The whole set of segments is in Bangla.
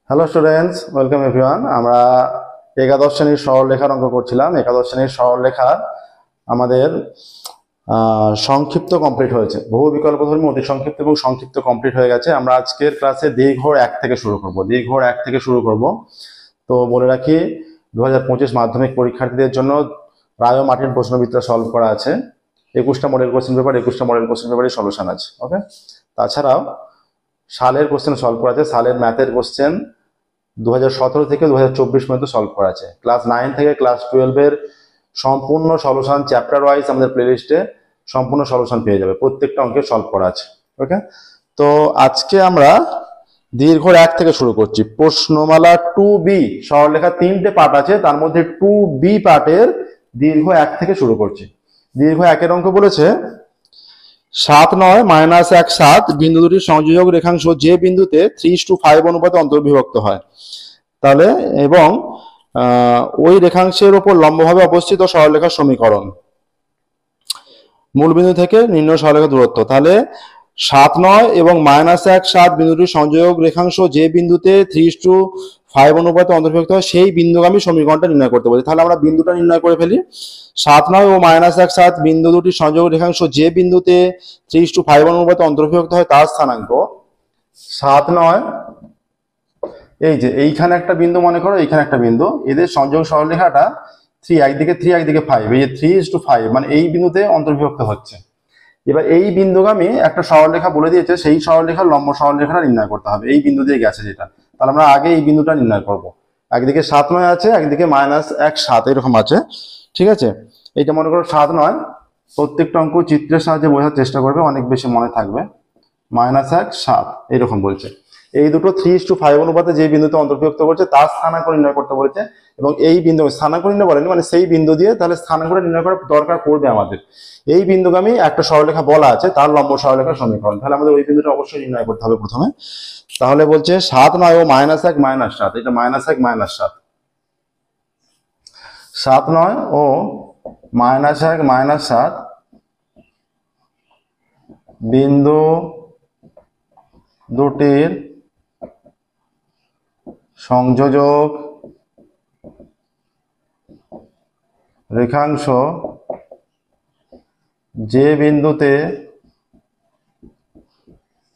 Hello students, welcome everyone. আমরা একাদশ শ্রেণীর সরলরেখার অঙ্ক করছিলাম। একাদশ শ্রেণীর সরলরেখার আমাদের সংক্ষিপ্ত কমপ্লিট হয়েছে। বহু বিকল্পধর্মী অতি সংক্ষিপ্ত এবং সংক্ষিপ্ত কমপ্লিট হয়ে গেছে। আমরা আজকের ক্লাসে দীর্ঘর 1 থেকে শুরু করব। দীর্ঘর 1 থেকে শুরু করব। তো বলে রাখি, 2025 মাধ্যমিক পরীক্ষার্থীদের জন্য রায় ও মার্টিন প্রশ্নবিদ্যা সলভ করা আছে। 21টা মডেল কোশ্চেন পেপার, 21টা মডেল কোশ্চেন পেপারের সলিউশন আছে। ওকে, তাছাড়াও সালের কোশ্চেন সলভ করা আছে। সালের ম্যাথের কোশ্চেন 2017 থেকে 2024 পর্যন্ত সলভ করা আছে। ক্লাস 9 থেকে ক্লাস 12 এর সম্পূর্ণ সলিউশন চ্যাপ্টার ওয়াইজ আমাদের প্লেলিস্টে সম্পূর্ণ সলিউশন পেয়ে যাবে। প্রত্যেকটা অঙ্কের সলভ করা আছে। ওকে, তো আজকে আমরা দীর্ঘর 1 থেকে শুরু করছি। প্রশ্নমালা 2B সরলরেখা 3টে পার্ট আছে, তার মধ্যে 2B পার্টের দীর্ঘ 1 থেকে শুরু করছি। দীর্ঘ 1 অঙ্ক বলেছে 7, 9, -1, 7 বিন্দু দুটির সংযোজক রেখাংশ যে বিন্দুতে 3:5 অনুপাতে অন্তর্বিভক্ত হয়, তাহলে এবং ওই রেখাংশের উপর লম্বভাবে অবস্থিত সরলরেখার সমীকরণ। মূল বিন্দু থেকে নির্ণয় সরলরেখার দূরত্ব। তাহলে 7, 9 এবং -1, 7 বিন্দুটির সংযোজক রেখাংশ যে বিন্দুতে 3:5 অনুপাতে অন্তর্ভুক্ত হয় সেই বিন্দুগামী সমীকরণটা নির্ণয় করতে বলি। তাহলে আমরা বিন্দুটা নির্ণয় করে ফেলি। 7, 9 ও -1, 7 বিন্দু দুটির সংযোজক রেখাংশ যে বিন্দুতে 3:5 অনুপাতে অন্তর্ভুক্ত হয় তার স্থানাঙ্ক 7, 9, এই যে এইখানে একটা বিন্দু মনে করো, এইখানে একটা বিন্দু, এদের সংযোগ সরলরেখাটা 3, একদিকে 3 একদিকে 5, এই যে 3:5 মানে এই বিন্দুতে অন্তর্বিভক্ত হচ্ছে। এবার এই বিন্দুগামী একটা সরলরেখা বলে দিয়েছে, সেই সরলরেখার লম্ব সরলরেখাটা নির্ণয় করতে হবে। এই বিন্দু দিয়ে গেছে যেটা, তাহলে আমরা আগে এই বিন্দুটা নির্ণয় করব। একদিকে 7, 9 আছে, একদিকে -1, 7 এরকম আছে। ঠিক আছে, এইটা মনে করো 7, 9। প্রত্যেকটা অঙ্ক চিত্রের সাহায্যে বোঝার চেষ্টা করবে, অনেক বেশি মনে থাকবে। -1, 7 এরকম বলছে। এই দুটো 3:5 অনুপাতে যে বিন্দুতে অন্তর্ভুক্ত করছে তার স্থানাঙ্ক নির্ণয় করতে বলেছে। এবং এই বিন্দু স্থানাঙ্ক নির্ণয় বলেনি, মানে সেই বিন্দু দিয়ে তাহলে স্থানাঙ্কটা নির্ণয় করার দরকার পড়বে আমাদের। এই বিন্দুগামী একটা সরলরেখা বলা আছে, তার লম্ব সরলরেখার সমীকরণ। তাহলে আমাদের ওই বিন্দুটা অবশ্যই নির্ণয় করতে হবে প্রথমে। তাহলে বলছে 7, 9 ও -1, -7, এটা -1, -7, 7, 9 ও -1, -7 বিন্দু দুটির সংযোজক রেখাংশ যে বিন্দুতে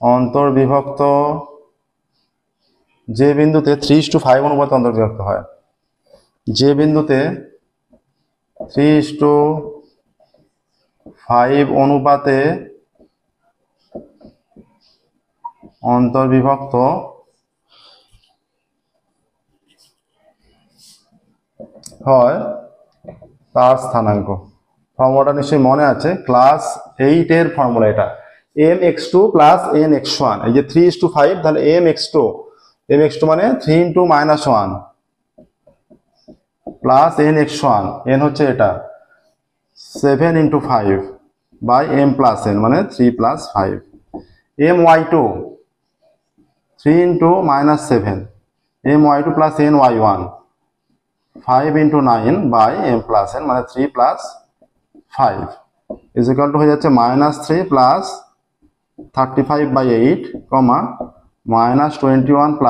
অন্তর্বিভক্ত, যে বিন্দুতে 3:5 অনুপাতে অন্তর্বিভক্ত হয়, যে বিন্দুতে 3:5 অনুপাতে অন্তর্বিভক্ত হয় তার স্থানাঙ্ক। ফর্মুলাটা নিশ্চয়ই মনে আছে, ক্লাস 8 এর ফর্মুলা এটা। mx2 + nx1, এই যে 3:5, তাহলে mx2 মানে 3 × -1 প্লাস nx1, n হচ্ছে এটা 7 × 5 বাই m + n মানে 3 + 5, my2 3 × -7, my2 + ny1 5 × 9 by m + n মানে 3 + 5 ইজ ইকুয়াল টু হয়ে যাচ্ছে -3 + 35/8, -21 +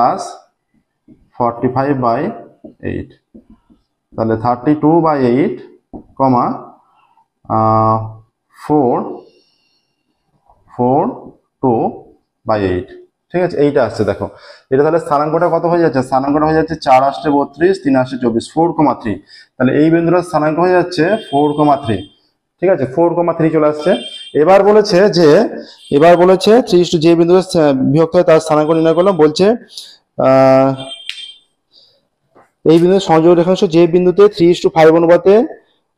45/8, তাহলে 32/8, 442/8। ঠিক আছে, এইটা আসছে। দেখো এটা তাহলে স্থানাঙ্কটা কত হয়ে যাচ্ছে? স্থানাঙ্কটা হয়ে যাচ্ছে 4 × 32, 3 × 24, 4,3। তাহলে এই বিন্দুটার স্থানাঙ্ক হয়ে যাচ্ছে 4,3। ঠিক আছে, 4,3 চলে আসছে। এবার বলেছে 3 যে বিন্দুতে বিভক্ত হয় তার স্থানাঙ্ক নির্ণয় করলাম। বলছে এই বিন্দুর সংযোগ রেখাংশ যে বিন্দুতে 3:5 অনুপাতে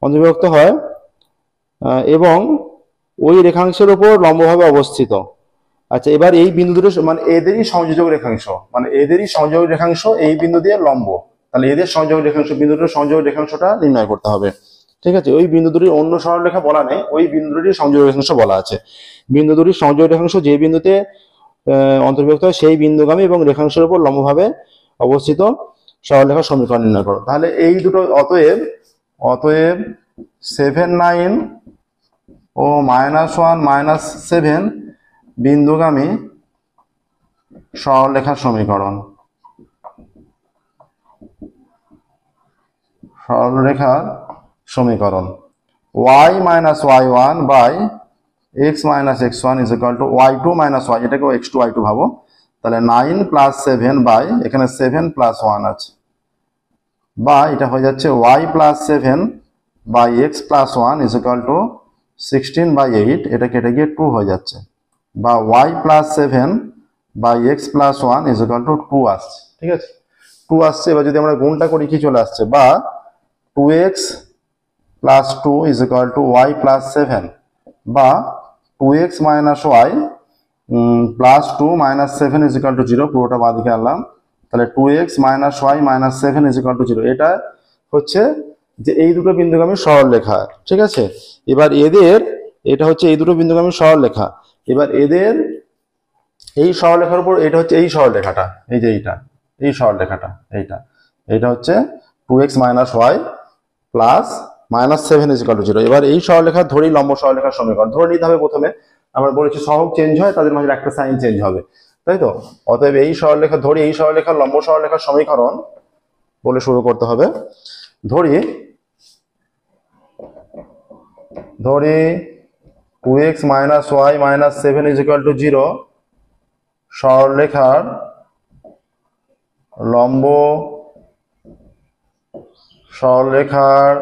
অন্তর্বিভক্ত হয় এবং ওই রেখাংশের উপর লম্বভাবে অবস্থিত। আচ্ছা, এবার এই বিন্দু দুটো মানে এদেরই সংযোজক রেখাংশ, এই বিন্দু দিয়ে লম্ব। তাহলে এদের সংযোগ রেখাংশ, বিন্দু দুটোর সংযোগ রেখাংশটা নির্ণয় করতে হবে। ঠিক আছে, ওই বিন্দু দুটির অন্য সরলরেখা বলা নেই, ওই বিন্দু দুটির সংযোগ রেখাংশ বলা আছে। বিন্দু দুটির সংযোগ রেখাংশ যে বিন্দুতে অন্তর্ভুক্ত হয় সেই বিন্দুগামী এবং রেখাংশের উপর লম্বভাবে অবস্থিত সরলরেখার সমীকরণ নির্ণয় করো। তাহলে এই দুটো অতএব 7, 9 ও -1, -7 বিন্দুগামী সরলরেখার সমীকরণ। সরলরেখার সমীকরণ y minus y1 by x minus x1 is equal to y2 minus y, এটাকেও x2 y2 ভাবো, তাহলে 9 প্লাস 7 বাই এখানে 7 প্লাস 1 আছে, বা এটা হয়ে যাচ্ছে y plus 7 by x plus 1 is equal to 16 by 8, এটা কেটে গিয়ে 2 হয়ে যাচ্ছে, বা y plus 7 by x plus 1 is equal to 2 আসছে। ঠিক আছে, 2 আসছে। এবার যদি আমরা গুণটা করি কি চলে আসছে, বা 2x plus 2 is equal two y plus 7, বা 2x minus y plus 2 minus 7 is equal to 0, পুরোটা বাঁ দিকে আনলাম, তাহলে 2x minus y minus 7 is equal to 0। এটা হচ্ছে যে এই দুটো বিন্দুগামী সরলরেখা। ঠিক আছে, এবার এদের এটা হচ্ছে এই দুটো বিন্দুগামী সরলরেখা। এবার এদের এই সরলরেখার উপর এটা হচ্ছে এই সরলরেখাটা, এই যে এইটা, এই সরলরেখাটা এইটা হচ্ছে 2x minus y plus minus 7 is equal to 0। এবার এই সরলরেখা ধরেই লম্ব সরলরেখার সমীকরণ ধরে নিতে হবে। প্রথমে আমরা বলেছি সহগ চেঞ্জ হয়, তাদের মাঝে একটা সাইন চেঞ্জ হবে, তাই তো? অতএব এই সরলরেখা ধরি, এই সরলরেখার লম্ব সরলরেখার সমীকরণ বলে শুরু করতে হবে। ধরি 2x minus y minus 7 is equal to 0 সরলরেখার লম্ব সরলরেখার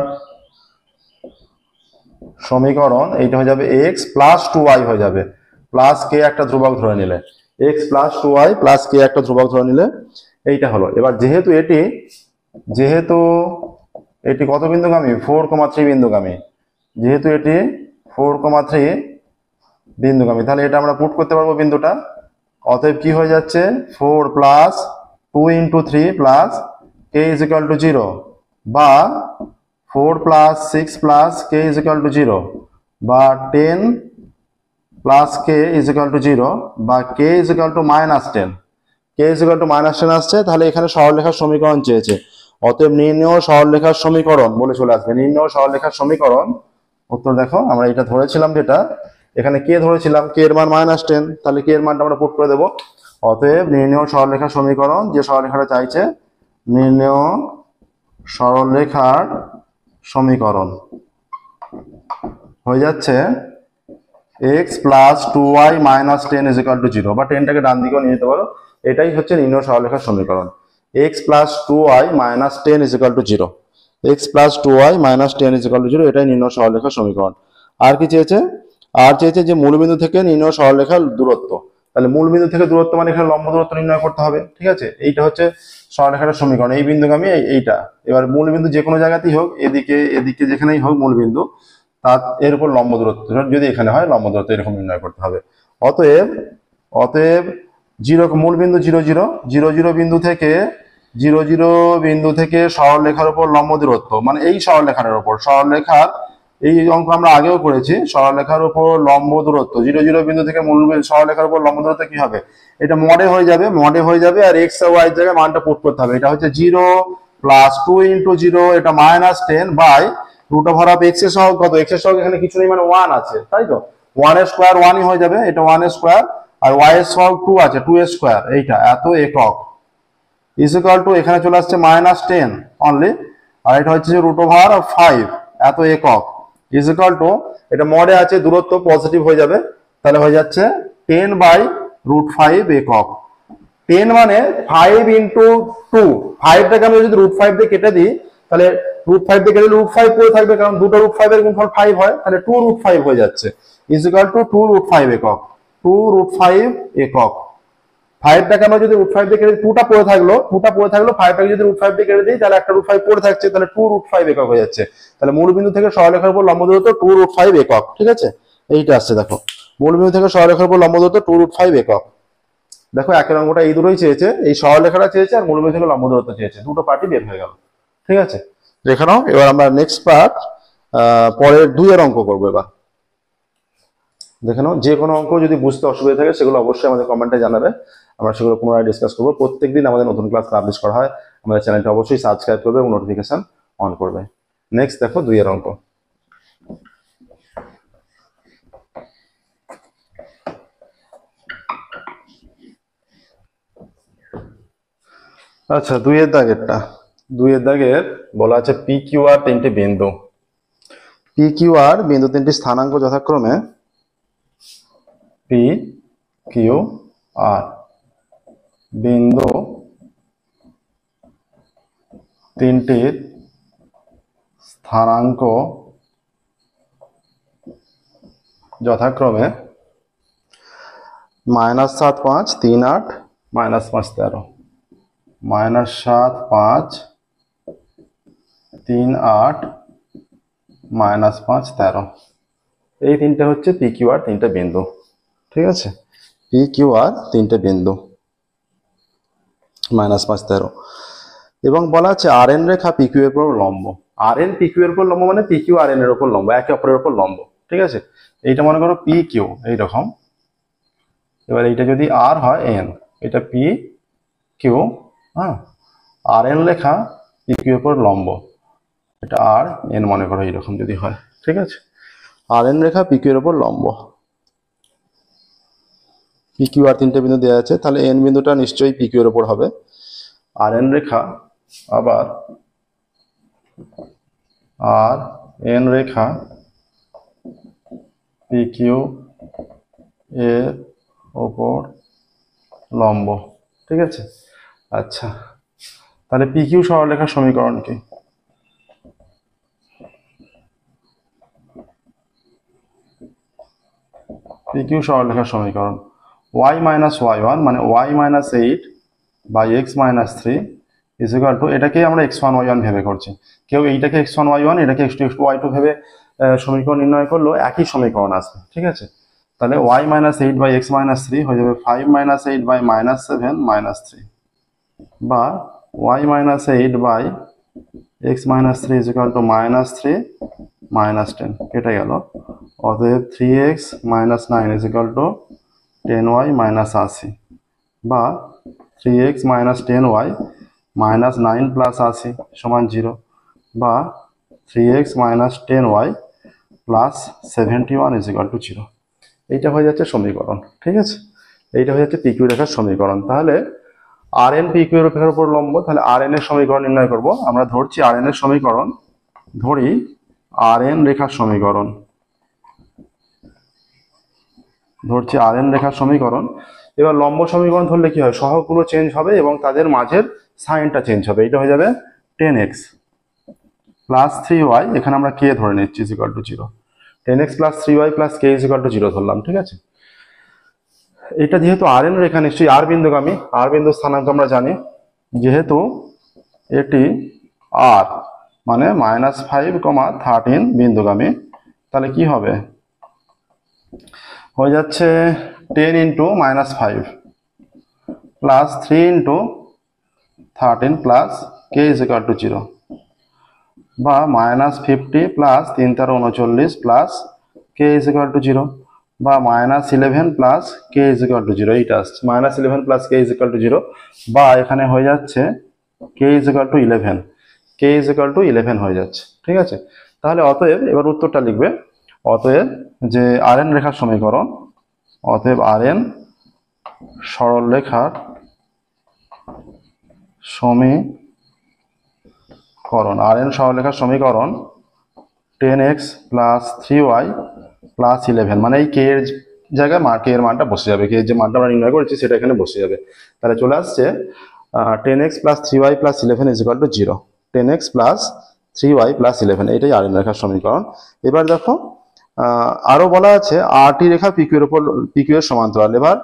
সমীকরণ। এইটা হয়ে যাবে x প্লাস 2y হয়ে যাবে, প্লাস কে একটা ধ্রুবক ধরে নিলে, x প্লাস 2y প্লাস কে একটা ধ্রুবক ধরে নিলে এইটা হলো। এবার যেহেতু এটি কত বিন্দুগামী, 4,3 বিন্দুগামী, যেহেতু এটি 4,3 বিন্দুগামী, তাহলে এটা আমরা পুট করতে পারবো বিন্দুটা। অতএব কি হয়ে যাচ্ছে, 4 plus 2 into 3 plus K is equal to 0, বা 4 plus 6 plus K is equal to 0, বা 10 plus K is equal to 0, বা K is equal to minus 10। K is equal to minus 10 আসছে, তাহলে এখানে সরলরেখার সমীকরণ চেয়েছে। অতএব নির্ণেয় সরলরেখার সমীকরণ বলে চলে আসবে, নির্ণেয় সরলরেখার সমীকরণ। উত্তর দেখো, আমরা এটা ধরেছিলাম, যেটা এখানে কে ধরেছিলাম, কে এর মান মাইনাস 10, তাহলে কে এর মানটা আমরা পুট করে দেবো। অতএব নির্ণেয় সরলরেখার সমীকরণ, যে সরলরেখাটা চাইছে, নির্ণেয় সরলরেখার সমীকরণ হয়ে যাচ্ছে x plus 2y minus 10 is equal to 0, বা 10টাকে ডান দিকেও নিয়ে যেতে পারো। এটাই হচ্ছে নির্ণেয় সরলরেখার সমীকরণ, x plus 2y minus 10 is equal to 0, x plus 2y minus 10 is equal to 0, এটাই নির্ণেয় সরলরেখার সমীকরণ। আর কি চেয়েছে, আর চেয়েছে যে মূলবিন্দু থেকে নির্ণেয় সরলরেখার দূরত্ব। তাহলে মূলবিন্দু থেকে দূরত্ব মানে এখানে লম্ব দূরত্ব নির্ণয় করতে হবে। ঠিক আছে, এইটা হচ্ছে সরলরেখার সমীকরণ, এই বিন্দুগামী এইটা। এবার মূলবিন্দু যে কোনো জায়গাতেই হোক, এদিকে যেখানেই হোক মূলবিন্দু, তার এর উপর লম্ব দূরত্ব, যদি এখানে হয় লম্ব দূরত্ব এরকম নির্ণয় করতে হবে। অতএব 0 মূলবিন্দু 0 0 বিন্দু থেকে সরলরেখার উপর লম্ব দূরত্ব, মানে এই সরলরেখার উপর, সরলরেখার এই অঙ্ক আমরা আগেও করেছি, সরলরেখার উপর লম্ব দূরত্ব 0 0 বিন্দু থেকে মূলবিন্দু সরলরেখার উপর লম্ব দূরত্ব কি হবে, এটা মডে হয়ে যাবে, আর x আর y এর জায়গায় মানটা পুট করতে হবে। এটা হচ্ছে 0 প্লাস 2 ইন্টু 0, এটা minus 10 by root over of x এর সহগ কত, x এর সহগ এখানে কিছু নেই, মানে 1 আছে, তাই তো? 1 এর স্কয়ার 1ই হয়ে যাবে, এটা 1 এর স্কয়ার, আর y এর সহগ 2 আছে, 2 এর স্কয়ার, এইটা এত একক ইজ ইকুয়াল টু, এখানে চলে আসছে মাইনাস 10 অনলি, আর এটা হচ্ছে রুট ওভার অফ 5 এত একক ইজ ইকুয়াল টু, এটা মডে আছে, দূরত্ব পজিটিভ হয়ে যাবে, তাহলে হয়ে যাচ্ছে 10 বাই রুট 5 একক। 10 মানে 5 ইন্টু 2, 5টাকে আমি যদি রুট 5 দিয়ে কেটে দিই, তাহলে রুট 5 দিয়ে কেটে রুট 5 পড়ে থাকবে, কারণ দুটো রুট 5 এর গুণফল 5 হয়, তাহলে 2 রুট 5 হয়ে যাচ্ছে ইজ ইকুয়াল টু 2 রুট 5 একক, 2 রুট 5 একক। 5টাকে আমরা যদি রুট 5 দিয়ে কেটে 2টা পড়ে থাকলো, 5টাকে যদি রুট 5 দিয়ে কেটে দিই, তাহলে একটা রুট 5 পড়ে থাকছে, তাহলে 2 রুট 5 একক হয়ে যাচ্ছে। তাহলে মূলবিন্দু থেকে সরলরেখার উপর লম্ব দূরত্ব 2 রুট 5 একক। ঠিক আছে, এইটা আসছে, দেখো মূলবিন্দু থেকে সরলরেখার উপর লম্ব দূরত্ব 2 রুট 5 একক। দেখো একের অঙ্কটা এই দুটোই চেয়েছে, এই সরলরেখাটা চেয়েছে আর মূলবিন্দু থেকে লম্ব দূরত্ব চেয়েছে, দুটো পার্টি বের হয়ে গেল। ঠিক আছে, দেখে নাও। এবার আমরা নেক্সট পার্ট পরের 2 এর অঙ্ক করবো। এবার দেখে নাও, যে কোনো অঙ্ক যদি বুঝতে অসুবিধা থাকে সেগুলো অবশ্যই আমাদের কমেন্টে জানাবে, আমরা সেগুলো পুনরায় ডিসকাস করবো। প্রত্যেকদিন আমাদের নতুন ক্লাস পাবলিশ করা হয়, আমাদের চ্যানেলটা অবশ্যই সাবস্ক্রাইব করবে এবং নোটিফিকেশন অন করবে। নেক্সট দেখো 2 এর অঙ্ক। আচ্ছা, 2 এর দাগেরটা দুইয়ের দাগের বলা আছে পি কিউ আর তিনটে বিন্দু। পি কিউ আর বিন্দু তিনটি স্থানাঙ্ক যথাক্রমে পি কিউ আর বিন্দু তিনটির স্থানাঙ্ক যথাক্রমে -7 5 3 8 -5 13, -7 5 3 8 -5 13। এই তিনটে হচ্ছে পি কিউ আর তিনটে বিন্দু, ঠিক আছে? পি কিউ আর তিনটে বিন্দু, -5 13। এবং বলা আছে আর এন রেখা পি কিউ এর উপর লম্ব। আর এন পি কিউ এর উপর লম্ব মানে পি কিউ আর এন এর উপর লম্ব, একে অপরের উপর লম্ব, ঠিক আছে? এইটা মনে করো পি কিউ এইরকম, এবার এইটা যদি আর হয় এন, এটা পি কিউ, হ্যাঁ, আর এন লেখা পি কিউ এর উপর লম্ব, এটা আর এন মনে করো এইরকম যদি হয়, ঠিক আছে? আর এন রেখা পি কিউ এর উপর লম্ব, পি কিউ আর তিনটে বিন্দু দেওয়া আছে, তাহলে এন বিন্দুটা নিশ্চয়ই পি কিউ এর উপর হবে। আর এন রেখা আবার আর এন রেখা পি কিউ এর ওপর লম্ব, ঠিক আছে? আচ্ছা, তাহলে পি কিউ সরলরেখার সমীকরণ কি? পি কিউ সরলরেখার সমীকরণ y মাইনাস y1 মানে y minus 8 by x minus 3 is equal to, এটাকে আমরা x1 y1 ভেবে করছি, কেউ এইটাকে x1 y1 এটাকে x2 y2 ভেবে সমীকরণ নির্ণয় করলেও একই সমীকরণ আসবে, ঠিক আছে? তাহলে y minus 8 by x minus 3 হয়ে যাবে 5 মাইনাস 8 বাই মাইনাস 7 মাইনাস 3, বা y minus 8 by x minus 3 is equal to minus 3 minus 10, কেটে গেল। অতএব 3x minus 9 is equal to 10y minus 80, বা 3x minus 10y minus 9 plus 80 সমান 0, বা 3x minus 10y plus 71 is equal to 0। এইটা হয়ে যাচ্ছে সমীকরণ, ঠিক আছে? এইটা হয়ে যাচ্ছে পিকিউ রেখার সমীকরণ। তাহলে আর এন পিকিউ রেখার উপর লম্ব, তাহলে আর এন এর সমীকরণ নির্ণয় করব। আমরা ধরছি আর এন এর সমীকরণ, ধরি আর এন রেখার সমীকরণ, ধরছি আর এন রেখার সমীকরণ। এবার লম্ব সমীকরণ ধরলে কি হয়, সহগগুলো চেঞ্জ হবে এবং তাদের মাঝের সাইনটা চেঞ্জ হবে। এটা হয়ে যাবে 10x প্লাস 3y, এখানে আমরা কে ধরে নিচ্ছি is equal to 0, 10x plus 3y plus K is equal to 0 ধরলাম, ঠিক আছে? এটা যেহেতু আর এন রেখা নিশ্চয়ই আর বিন্দুগামী, আর বিন্দু স্থানাঙ্ক আমরা জানি, যেহেতু এটি আর মানে -5, 13 তাহলে কি হবে, হয়ে যাচ্ছে 10 into -5 plus 3 into 13 plus K is equal to 0, বা -50 plus 3 13 39 plus K is equal to 0, বা -11 plus K is equal to 0। এইটা আসছে -11 plus K is equal to 0, বা এখানে হয়ে যাচ্ছে K is equal to 11, K is equal to 11 হয়ে যাচ্ছে, ঠিক আছে? তাহলে অতএব এবার উত্তরটা লিখবে, অতএব যে আর এন রেখার সমীকরণ, অতএব আর এন সরল রেখার সমীকরণ, আর এন সরলরেখার সমীকরণ 10x প্লাস 3y প্লাস 11, মানে এই কে এর জায়গায় কে এর মানটা বসে যাবে, কে এর যে মানটা আমরা নির্ণয় করেছি সেটা এখানে বসে যাবে। তাহলে চলে আসছে 10x plus 3y plus 11 is equal to 0, 10x plus 3y plus 11, এটাই আর এন রেখার সমীকরণ। এবার দেখো আরো বলা আছে আর টি রেখা পিকিউ এর উপর, পিকিউ এর সমান্তরাল। এবার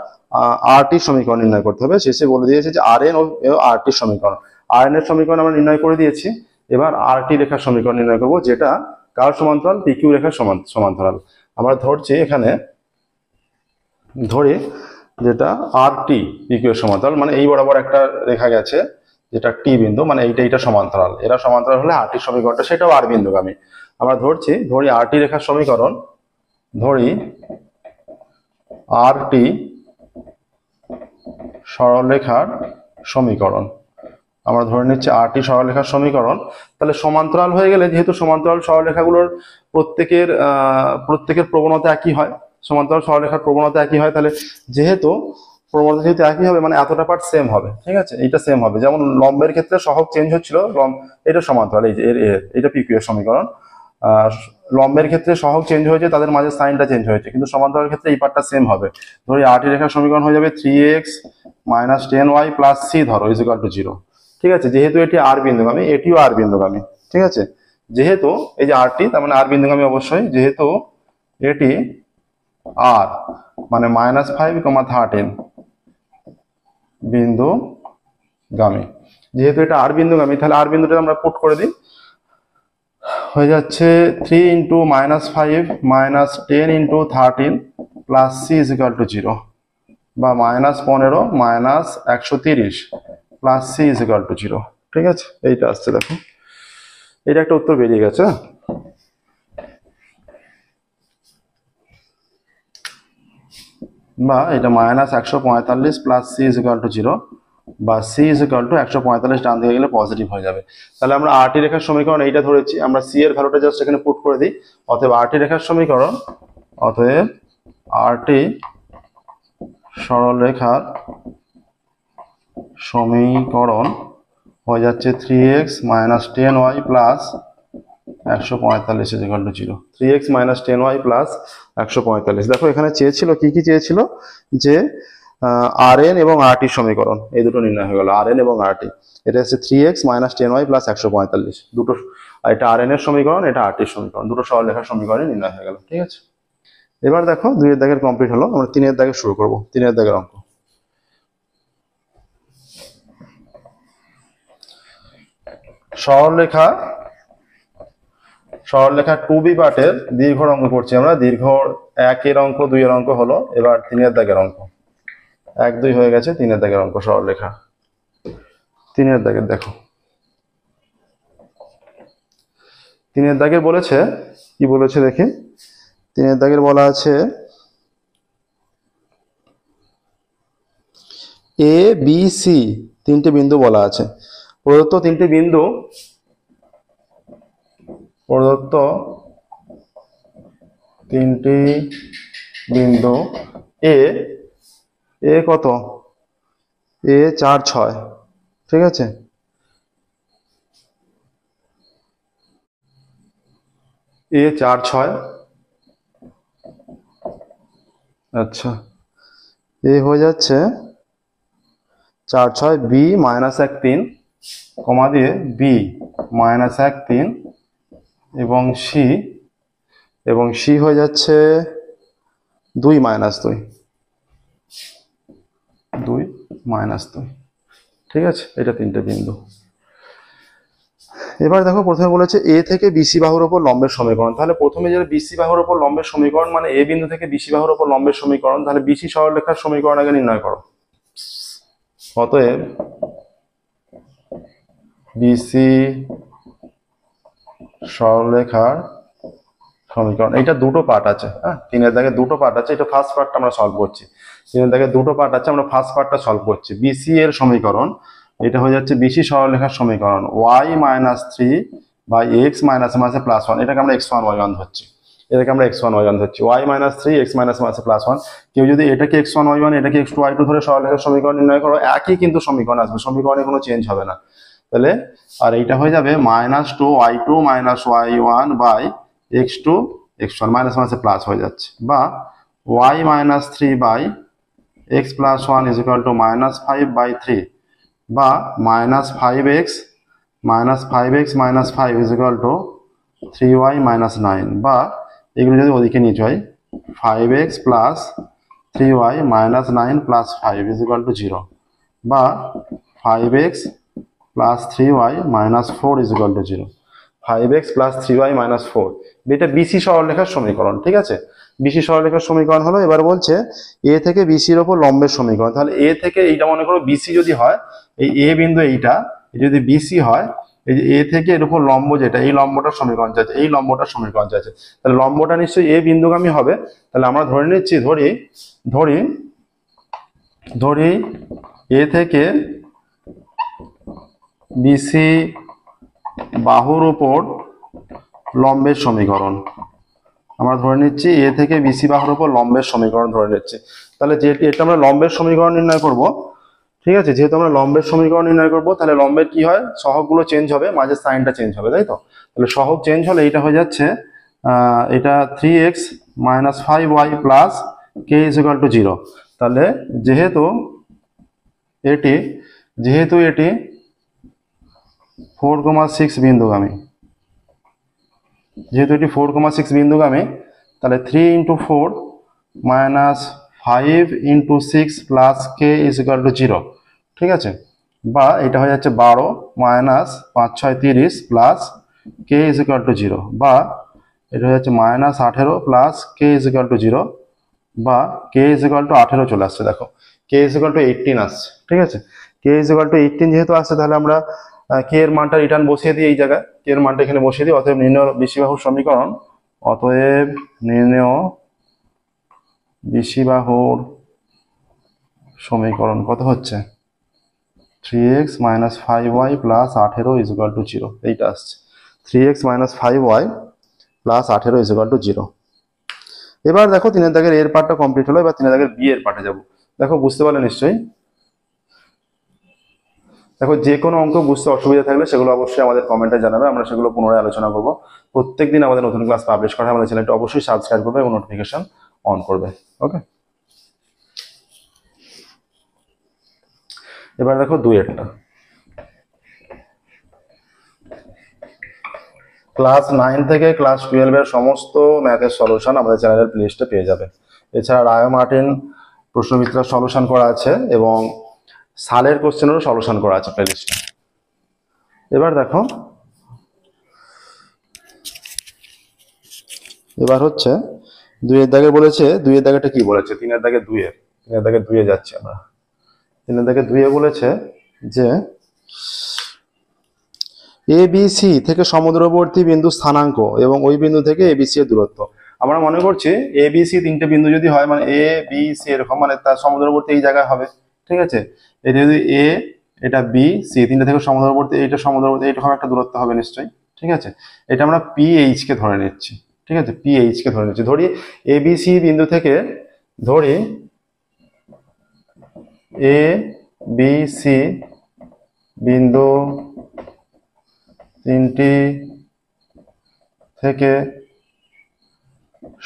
আর টি সমীকরণ নির্ণয় করতে হবে। শেষে বলে দিয়েছে যে আর এন ও আর টি সমীকরণ, আর এন এর সমীকরণ আমরা নির্ণয় করে দিয়েছি। এবার আর টি রেখার সমীকরণ নির্ণয় করব, যেটা কার সমান্তরাল, পিকিউ রেখার সমান্তরাল। আমরা ধরছি এখানে, ধরি যেটা আর টি পিকিউ এর সমান্তরাল, মানে এই বরাবর একটা রেখা গেছে যেটা টি বিন্দু, মানে এইটা সমান্তরাল, এরা সমান্তরাল হলে আর টি সমীকরণটা সেটাও আর বিন্দুগামী। আমরা ধরি আর টি রেখার সমীকরণ, ধরি আর টি সরলরেখার সমীকরণ, আমরা ধরে নিচ্ছি আর টি সরলরেখার সমীকরণ। তাহলে সমান্তরাল হয়ে গেলে, যেহেতু সমান্তরাল সরলরেখাগুলোর প্রত্যেকের প্রবণতা একই হয়, সমান্তরাল সরলরেখার প্রবণতা একই হয়, তাহলে যেহেতু প্রবণতা যেহেতু একই হবে মানে এতটা পার্ট সেম হবে, ঠিক আছে, এইটা সেম হবে। যেমন লম্বের ক্ষেত্রে সহগ চেঞ্জ হচ্ছিল, এটা সমান্তরাল, এই যে এটা পিকিউ এর সমীকরণ। লম্বের ক্ষেত্রে সহগ চেঞ্জ হয়েছে, তাদের মাঝে সাইনটা চেঞ্জ হয়েছে, কিন্তু সমান্তরালের ক্ষেত্রে এই পার্টটা সেম হবে। ধরি আরটি রেখার সমীকরণ হয়ে যাবে 3x minus 10y plus C ধরো ইজ ইকুয়াল টু 0, ঠিক আছে। যেহেতু এটি আর বিন্দুগামী, এটিও আর বিন্দুগামী, ঠিক আছে। যেহেতু এই যে আরটি তার মানে আর বিন্দুগামী অবশ্যই, যেহেতু এটি আর মানে -5, 13 বিন্দুগামী, যেহেতু এটা আর বিন্দুগামী, তাহলে আর বিন্দুটা আমরা পুট করে দিই, হয়ে যাচ্ছে 3 × -5 -10 × 13 plus C is equal to 0, বা -15 -130 plus C is equal to 0, ঠিক আছে। এইটা আসছে, দেখো এটা একটা উত্তর বেরিয়ে গেছে। বা এটা -145 plus C is equal to 0, বা সি ইজ ইকুয়াল টু 145 ডান দিকে গেলে পজিটিভ হয়ে যাবে। তাহলে আমরা আরটি রেখার সমীকরণ এইটা ধরেছি, আমরা সি এর ভ্যালুটা জাস্ট এখানে পুট করে দিই। অতএব আরটি রেখার সমীকরণ, অতএব আরটি সরলরেখার সমীকরণ হয়ে যাচ্ছে 3x - 10y plus 145 is equal to 0। 3x - 10y plus 145। দেখো এখানে চেয়েছিল, কি কি চেয়েছিল, যে Rn এবং RT সমীকরণ, এই দুটো নির্ণয় হয়ে গেল, Rn এবং RT। এটা হচ্ছে 3x - 10y প্লাস 145, দুটো, এটা Rn এর সমীকরণ, এটা RT এর সমীকরণ, দুটো সরলরেখার সমীকরণে নির্ণয় হয়ে গেল, ঠিক আছে। এবার দেখো 2 এর দাগের কমপ্লিট হলো, আমরা 3 এর দাগে শুরু করব। 3 এর দাগের অঙ্ক, সরলরেখা 2b পার্টের দীর্ঘর অঙ্ক করছি আমরা। দীর্ঘ 1 এর অঙ্ক, 2 এর অঙ্ক হলো, এবার 3 এর দাগের অঙ্ক। 1, 2 হয়ে গেছে, 3 এর দাগের অঙ্ক সরলরেখা। 3 এর দাগের দেখো, 3 এর দাগের বলেছে, কি বলেছে দেখি। 3 এর দাগের বলা আছে এ বি সি, তিনটে বিন্দু বলা আছে। প্রদত্ত তিনটে বিন্দু, প্রদত্ত তিনটি বিন্দু এ কত, এ 4, 6, ঠিক আছে। এ 4, 6, আচ্ছা, এ হয়ে যাচ্ছে 4, 6, বি -1, 3, কমা দিয়ে বি -1, 3, এবং সি হয়ে যাচ্ছে 2, -2, 2, -2, ঠিক আছে। এটা তিনটে বিন্দু। এবার দেখো প্রথমে বলেছে এ থেকে বিসি বাহুর উপর লম্বের সমীকরণ। তাহলে প্রথমে যেটা বিসি বাহুর উপর লম্বের সমীকরণ, মানে এ বিন্দু থেকে বিসি বাহুর উপর লম্বের সমীকরণ, তাহলে বিসি সরলরেখার সমীকরণ আগে নির্ণয় করো। অতএব বিসি সরলরেখার সমীকরণ, এটা দুটো পার্ট আছে, হ্যাঁ, 3 এর দাগে দুটো পার্ট আছে। এটা ফার্স্ট পার্টটা আমরা সলভ করছি। 3 এর দাগে দুটো পার্ট আছে, আমরা ফার্স্ট পার্টটা সলভ করছি। বিসি এর সমীকরণ, এটা হয়ে যাচ্ছে বিসি সরলরেখার সমীকরণ y - 3 বাই x - +1, এটাকে আমরা x1 y1 ধরছি, এটাকে আমরা x1 y1 ধরছি। y - 3 x - +1, কেউ যদি এটাকে x1 y1 এটাকে x2 y2 ধরে সরলরেখার সমীকরণ নির্ণয় করো, একই কিন্তু সমীকরণ আসবে, সমীকরণে কোনো চেঞ্জ হবে না। তাহলে আর এইটা হয়ে যাবে -2y2 - y1 by x2 x1, minus plus হয়ে যাচ্ছে, বা y - 3 by x + 1 is equal to -5/3, বা -5x - 5 is equal two 3y - 9, বা এগুলো যদি ওদিকে নিয়ে যাই 5x + 3y - 9 + 5 is equal to 0, বা 5x + 3y - 4 is equal to 0। 5x + 3y - 4, এটা বিসি সরলরেখার সমীকরণ, ঠিক আছে। বিসি সরলরেখার সমীকরণ হলো। এবার বলছে এ থেকে বিসির ওপর লম্বের সমীকরণ। তাহলে এ থেকে এইটা মনে করো বিসি যদি হয়, এই এ বিন্দু এইটা যদি বিসি হয়, এই যে এ থেকে এর উপর লম্ব যেটা, এই লম্বটার সমীকরণ চাইছে, এই লম্বটার সমীকরণ চাইছে। তাহলে লম্বটা নিশ্চয়ই এ বিন্দুগামী হবে। তাহলে আমরা ধরে নিচ্ছি, ধরি এ থেকে বিসি বাহুর উপর লম্বের সমীকরণ, আমরা ধরে নিচ্ছি এ থেকে বিসি বাহুর উপর লম্বের সমীকরণ ধরে নিচ্ছি। তাহলে যেহেতু এটা আমরা লম্বের সমীকরণ নির্ণয় করব, ঠিক আছে, যেহেতু আমরা লম্বের সমীকরণ নির্ণয় করব, তাহলে লম্বের কি হয়, সহগগুলো চেঞ্জ হবে, মাঝে সাইনটা চেঞ্জ হবে, তাই তো। তাহলে সহগ চেঞ্জ হলে এটা হয়ে যাচ্ছে এটা 3x - 5y প্লাস k = 0। তাহলে যেহেতু এটি 4,6 বিন্দুগামী, তাহলে 3 × 4 - 5 × 6 প্লাস k = 0, ঠিক আছে। বা এটা হয়ে যাচ্ছে 12 - 5 × 6 = 30 প্লাস k = 0, বা এটা হয়ে যাচ্ছে -18 প্লাস k = 0, বা k = 18 চলে আসছে। দেখো k = 18 আসছে, ঠিক আছে। k = 18 যেহেতু আসছে, তাহলে আমরা k এর মানটা রিটার্ন বসিয়ে দিই, এই জায়গায় k এর মানটা এখানে বসিয়ে দিই। অতএব নির্ণয় বিসিবাহুর সমীকরণ, কত হচ্ছে, 3x - 5y প্লাস 18 = 0, এইটা আসছে 3x - 5y প্লাস 18 = 0। এবার দেখো 3 দাগের এর পার্টটা কমপ্লিট হলো, এবার 3 দাগের বি এর পার্টে যাবো। দেখো বুঝতে পারলে নিশ্চয়ই। দেখো যে কোনো অঙ্ক বুঝতে অসুবিধা থাকলে সেগুলো অবশ্যই আমাদের কমেন্টে জানাবে, আমরা সেগুলো পুনরায় আলোচনা করব। প্রত্যেকদিন আমাদের নতুন ক্লাস পাবলিশ করা হয়, আমাদের চ্যানেলটা অবশ্যই সাবস্ক্রাইব করবে এবং নোটিফিকেশন অন করবে। ওকে, এবার দেখো 2-এরটা। ক্লাস 9 থেকে ক্লাস 12 এর সমস্ত ম্যাথের সলিউশন আমাদের চ্যানেলের প্লেলিস্টে পেয়ে যাবে। এছাড়া রায় মার্টিন প্রশ্নবিচিত্রার সলিউশন করা আছে এবং সালের কোশ্চেনেরও সলিউশন করা আছে প্লেলিস্টে। এবার দেখো, এবার হচ্ছে 2-এর দাগে বলেছে, 2-এর দাগেটা কি বলেছে, 3-এর দাগে 3-এর দাগে 2-এ যাচ্ছে আমরা। 3-এর দাগে 2-এ বলেছে যে ABC থেকে সমুদ্রবর্তী বিন্দু স্থানাঙ্ক এবং ওই বিন্দু থেকে ABC এর দূরত্ব। আমরা মনে করছি ABC 3টে বিন্দু যদি হয়, মানে A B C এরকম, মানে তার সমুদ্রবর্তী এই জায়গায় হবে, ঠিক আছে। এটা যদি A, এটা B C, 3টে থেকে সমুদ্রবর্তী, এইটা সমুদ্রবর্তী, এইরকম একটা দূরত্ব হবে নিশ্চয়ই, ঠিক আছে। এটা আমরা PH কে ধরে নিচ্ছি, ঠিক আছে, PH কে ধরে নিচ্ছি। ধরি ABC বিন্দু থেকে, ধরি ABC বিন্দু 3টি থেকে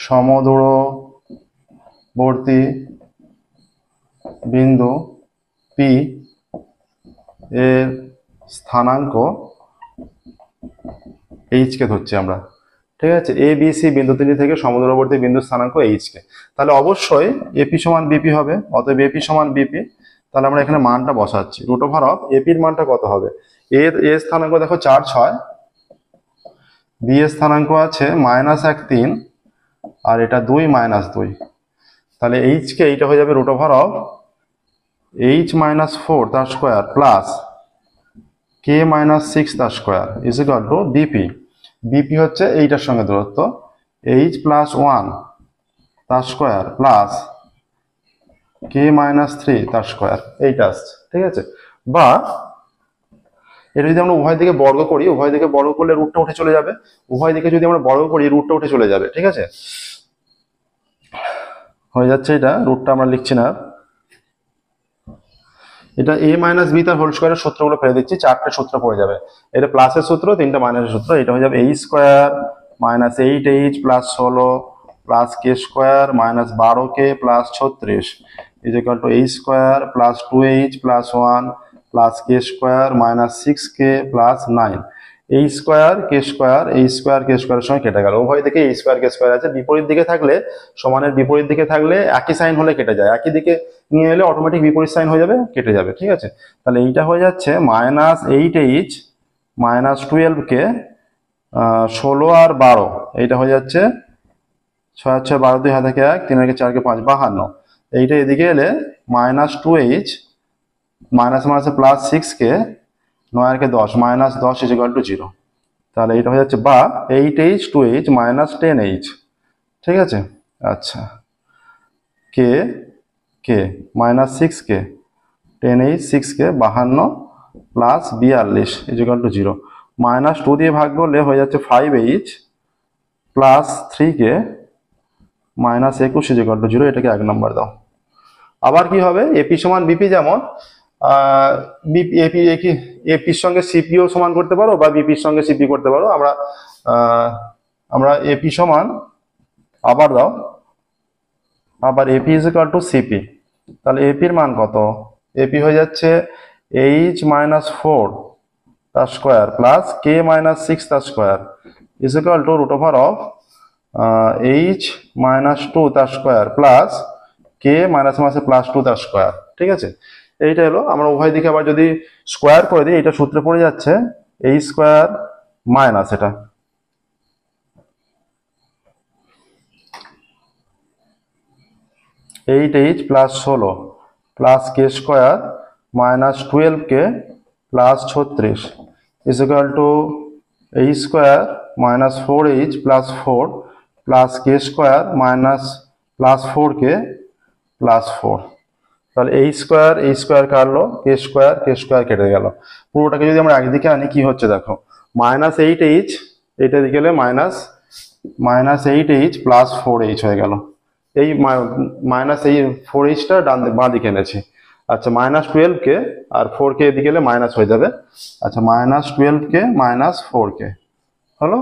সমদূরবর্তী বিন্দু P এর স্থানাঙ্ক H কে ধরছি আমরা, ঠিক আছে। ABC বিন্দু 3 থেকে সমদূরবর্তী বিন্দু স্থানাঙ্ক H কে, তাহলে অবশ্যই AP = BP হবে। অতএব AP = BP। তাহলে আমরা এখানে মানটা বসাচ্ছি, √of AP এর মানটা কত হবে। A স্থানাঙ্ক দেখো 4, 6, B এর স্থানাঙ্ক আছে -1, 3, আর এটা 2, -2। তাহলে H কে, এইটা হয়ে যাবে √of H - 4 তার স্কোয়ার প্লাস K - 6 তার স্কোয়ার = BP। BP হচ্ছে এইটার সঙ্গে দূরত্ব, H + 1 তার স্কোয়ার প্লাস K - 3 তার স্কোয়ার, এইটা আসছে, ঠিক আছে। বা এটা যদি আমরা উভয় দিকে বর্গ করি, উভয় দিকে বর্গ করলে রুটটা উঠে চলে যাবে, উভয় দিকে যদি আমরা বর্গ করি রুটটা উঠে চলে যাবে, ঠিক আছে। হয়ে যাচ্ছে এটা, রুটটা আমরা লিখছি না, এটা A - B তার হোল স্কোয়ারের সূত্রগুলো ফেলে দিচ্ছি, 4টে সূত্র পড়ে যাবে। এটা প্লাসের সূত্র, 3টা মাইনাসের সূত্র। এটা হয়ে যাবে A² - 8H + 16 plus K² - 12K plus 36 = A² + 2H + 1 plus K² - 6K plus 9। H², K², H² K² এর সঙ্গে কেটে গেল, উভয় দিকে H² K² আছে। বিপরীত দিকে থাকলে, সমানের বিপরীত দিকে থাকলে একই সাইন হলে কেটে যায়, একই দিকে নিয়ে এলে অটোমেটিক বিপরীত সাইন হয়ে যাবে, কেটে যাবে, ঠিক আছে। তাহলে এইটা হয়ে যাচ্ছে -8H - 12K 16 আর 12, এইটা হয়ে যাচ্ছে 6 আর 6 12, 2 হাতে 1, 3 আর 4 5, 52। এইটা এদিকে এলে -2H প্লাস 6K 9 আর 10 -10 = 0। তাহলে এটা হয়ে যাচ্ছে, বা 8H 2H - 10H, ঠিক আছে। আচ্ছা, K -6K 10H 6K 52 plus 42 = 0। -2 দিয়ে ভাগ করলে হয়ে যাচ্ছে 5H প্লাস 3K -21 = 0। এটাকে 1 নম্বর দাও। আবার কি হবে, এপি সমান বিপি, যেমন এপি এপির সঙ্গে সিপিও সমান করতে পারো বা বিপির সঙ্গে সিপি করতে পারো। আমরা এপি সমান, আবার দাও, আবার AP is equal to CP. তাহলে এপির মান কত? এপি হয়ে যাচ্ছে এইচ মাইনাস 4 তার স্কোয়ার প্লাস কে মাইনাস 6 তার square is equal to root over of H minus 2 তার square plus K minus plus 2 তার স্কোয়ার। ঠিক আছে, এইটা হলো। আমরা উভয় দিকে আবার যদি স্কোয়ার করে দিই, এটা সূত্রে পড়ে যাচ্ছে এই স্কোয়ার মাইনাস এটা 8h plus 16 plus K square minus 12k plus 36 is equal to এই square minus 4h plus 4 plus K square minus plus 4k plus 4। তাহলে এই স্কোয়ার কাটলো, কে স্কোয়ার কেটে গেল। পুরোটাকে যদি আমরা একদিকে আনি কি হচ্ছে দেখো, মাইনাস 8h, এইটা দিকে গেলে মাইনাস 8h প্লাস 4h হয়ে গেল। এই মাইনাস এই 4hটা বাঁ দিকে এনেছি। আচ্ছা, মাইনাস 12k আর 4k এদিকে গেলে মাইনাস হয়ে যাবে। আচ্ছা, মাইনাস 12k মাইনাস 4k হলো।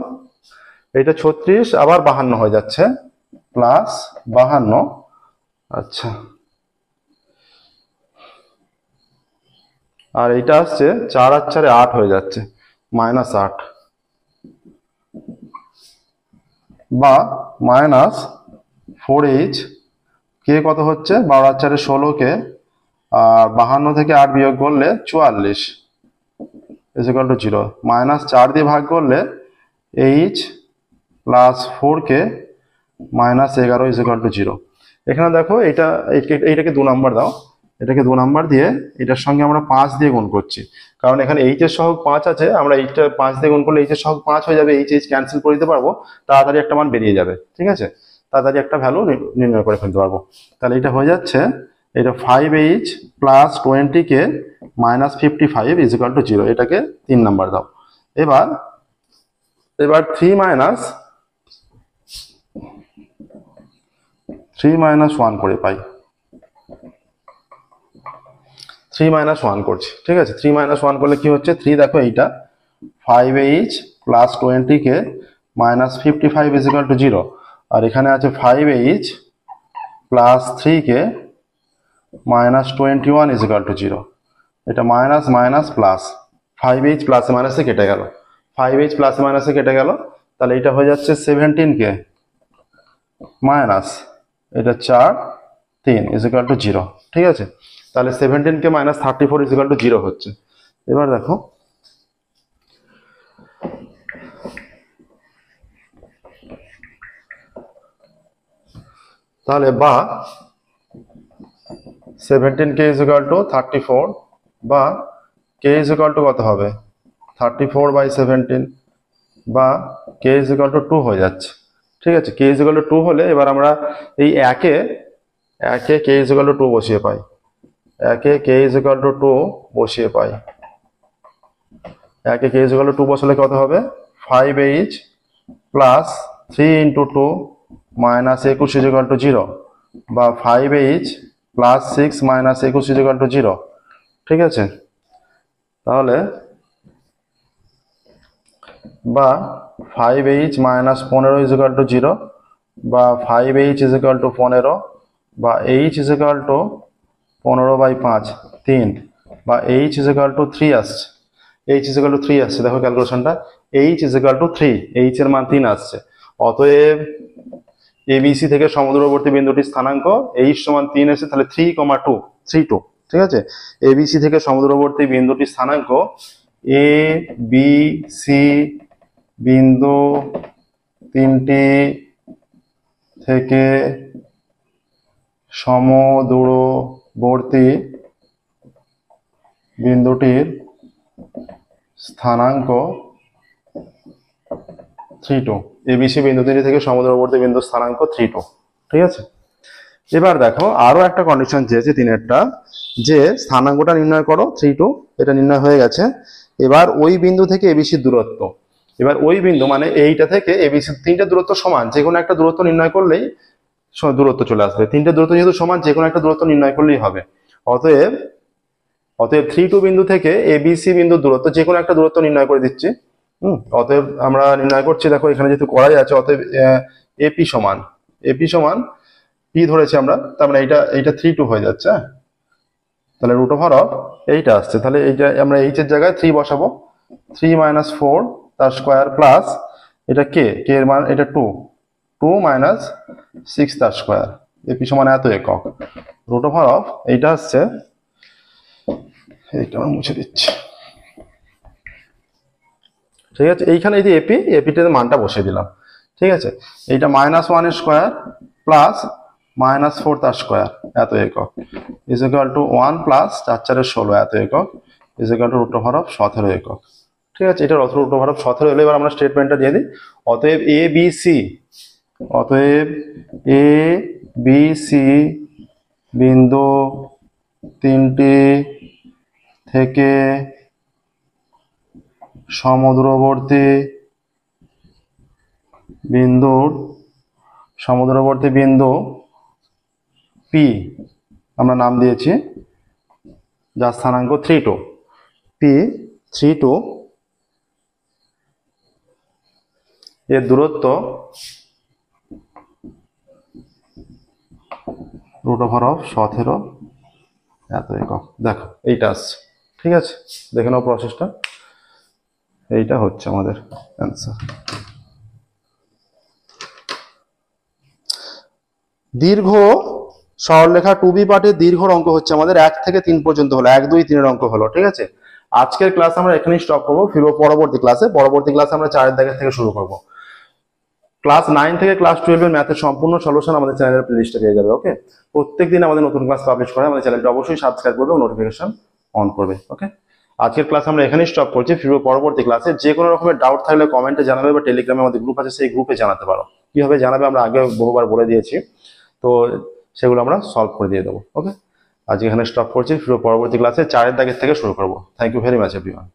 এইটা 36 আবার 52 হয়ে যাচ্ছে, প্লাস 52। আচ্ছা, আর এইটা আসছে 4 আর 4 8 হয়ে যাচ্ছে, মাইনাস 8 বা মাইনাস 4h। কে কত হচ্ছে, 12 আর 4 16k, আর 52 থেকে 8 বিয়োগ করলে 44 ইজ ইকুয়াল টু 0। মাইনাস 4 দিয়ে ভাগ করলে h plus 4k minus 11 is equal to 0। এখানে দেখো এইটাকে 2 নাম্বার দাও, এটাকে 2 নাম্বার দিয়ে এটার সঙ্গে আমরা 5 দিয়ে গুণ করছি, কারণ এখানে h এর সহগ 5 আছে। আমরা এইটা 5 দিয়ে গুণ করলে h এর সহগ 5 হয়ে যাবে, h ক্যান্সেল করে দিতে পারবো, তাড়াতাড়ি একটা মান বেরিয়ে যাবে। ঠিক আছে, তাড়াতাড়ি একটা ভ্যালু নির্ণয় করে ফেলতে পারবো। তাহলে এটা হয়ে যাচ্ছে, এটা 5h plus 20k minus 55 is equal to 0। এটাকে 3 নাম্বার দাও। এবার 3 মাইনাস 1 করে পাই, 3 মাইনাস 1 করছি। ঠিক আছে, 3 মাইনাস 1 করলে কি হচ্ছে, 3 দেখো এইটা 5h plus 20k minus 55 is equal to 0, আর এখানে আছে 5h plus 3k minus 21 is equal to 0। এটা minus minus plus, 5h plus মাইনাসে কেটে গেল, 5h প্লাস মাইনাসে কেটে গেল। তাহলে এটা হয়ে যাচ্ছে 17k মাইনাস এটা 4 3 ইজ ইকুয়াল টু 0। ঠিক আছে, তাহলে 17k minus 34 is equal to 0 হচ্ছে। এবার দেখো, তাহলে বা 17k ইজ ইকুয়াল টু 34 বা k ইজ ইকুয়াল টু কত হবে, 34/17 বা k ইজ ইকুয়াল টু 2 হয়ে যাচ্ছে। ঠিক আছে, k ইজ ইকুয়াল টু 2 হলে এবার আমরা এই একে k ইজ ইকুয়াল টু 2 বসিয়ে পাই, একে k ইজ ইকুয়াল টু 2 বসিয়ে পাই। একে k ইজ ইকুয়াল টু 2 বসালে কত হবে, 5h plus 3 into 2 minus 21 is equal to 0 বা 5h plus 6 minus 21 is equal to 0। ঠিক আছে, তাহলে বা 5h minus 15 is equal to 0 বা 5h ইজ ইকুয়াল টু 15 বা h ইজ ইকুয়াল টু 15/5 3 বা h ইজ ইকুয়াল টু 3 আসছে, h ইজ ইকুয়াল টু 3 আসছে। দেখো ক্যালকুলেশনটা, h is equal two 3, h এর মান 3 আসছে। অতএব ABC থেকে সমদূরবর্তী বিন্দুটির স্থানাঙ্ক h সমান 3 এসে, তাহলে 3,2 3,2। ঠিক আছে, ABC থেকে সমদূরবর্তী বিন্দুটির স্থানাঙ্ক ABC বিন্দু তিনটি থেকে সমদূরবর্তী বিন্দুটির স্থানাঙ্ক 3,2। ABC বিন্দু তিনটি থেকে সমদূরবর্তী বিন্দুর স্থানাঙ্ক 3,2। ঠিক আছে, এবার দেখো আরো একটা কন্ডিশন চেয়েছে তিনেরটা, যে স্থানাঙ্কটা নির্ণয় করো 3,2, এটা নির্ণয় হয়ে গেছে। এবার ওই বিন্দু থেকে এবিসির দূরত্ব, এবার ওই বিন্দু মানে এইটা থেকে এবিসি তিনটা দূরত্ব সমান, যে কোনো একটা দূরত্ব নির্ণয় করলেই দূরত্ব চলে আসবে। তিনটে দূরত্ব যেহেতু সমান, যে কোনো একটা দূরত্ব নির্ণয় করলেই হবে। অতএব অতএব 3 2 বিন্দু থেকে ABC বিন্দুর দূরত্ব, যে কোনো একটা দূরত্ব নির্ণয় করে দিচ্ছি। অতএব আমরা নির্ণয় করছি, দেখো এখানে যেহেতু করাই আছে, অতএব এপি সমান পি ধরেছি আমরা, তার মানে এইটা 3 2 হয়ে যাচ্ছে। তাহলে রুট ওভার অফ এইটা আসছে, তাহলে এইটা আমরা এইচ এর জায়গায় 3 বসাবো। 3 - 4 তার স্কোয়ার প্লাস এটা কে এর মান এটা 2 - 6 তার স্কোয়ার, এপি সমান এত একক। রুট ওভার অফ এইটা আসছে, এইটা আমরা মুছে দিচ্ছি। ঠিক আছে, এইখানে এই যে এপিটাতে মানটা বসিয়ে দিলাম। ঠিক আছে, এইটা -1 এর স্কোয়ার প্লাস -4 তার স্কোয়ার এত একক ইজ ইকুয়াল টু 1 প্লাস 4 4 16 এত একক is equal to root over of 17 একক। ঠিক আছে, এটার অত রুট ওভার অফ 17 হলে এবার আমরা স্টেটমেন্টটা দিয়ে দিই। অতএব এ বি সি বিন্দু তিনটি থেকে সমদূরবর্তী বিন্দু পি আমরা নাম দিয়েছি, যার স্থানাঙ্ক 3 2, পি 3 2 এর দূরত্ব রুট ওভার অফ 17 এত একক। দেখো এইটা আসছে। ঠিক আছে, দেখে নাও প্রসেসটা, এইটা হচ্ছে আমাদের অ্যান্সার। দীর্ঘ সরলরেখা 2B পার্টের দীর্ঘর অঙ্ক হচ্ছে আমাদের 1 থেকে 3 পর্যন্ত হলো, 1 2 3 এর অঙ্ক হলো। ঠিক আছে, আজকের ক্লাস আমরা এখানেই স্টপ করবো। ফিরবো পরবর্তী ক্লাসে আমরা 4 দাগের থেকে শুরু করব। ক্লাস 9 থেকে ক্লাস 12 এর ম্যাথের সম্পূর্ণ সলিউশন আমাদের চ্যানেলের প্লেলিস্টে পেয়ে যাবে। ওকে, প্রত্যেকদিন আমাদের নতুন ক্লাস পাবলিশ করে, আমাদের চ্যানেলটা অবশ্যই সাবস্ক্রাইব করবে ও নোটিফিকেশন অন করবে। ওকে, আজকের ক্লাস আমরা এখানেই স্টপ করছি। ফিরবো পরবর্তী ক্লাসে। যে কোনো রকমের ডাউট থাকলে কমেন্টে জানাবে, বা টেলিগ্রামে আমাদের গ্রুপ আছে, সেই গ্রুপে জানাতে পারো। কিভাবে জানাবে আমরা আগে বহুবার বলে দিয়েছি, তো সেগুলো আমরা সলভ করে দিয়ে দেবো। ওকে, আজকে এখানে স্টপ করছি। ফিরবো পরবর্তী ক্লাসে 4 দাগের থেকে শুরু করবো। Thank you very much everyone.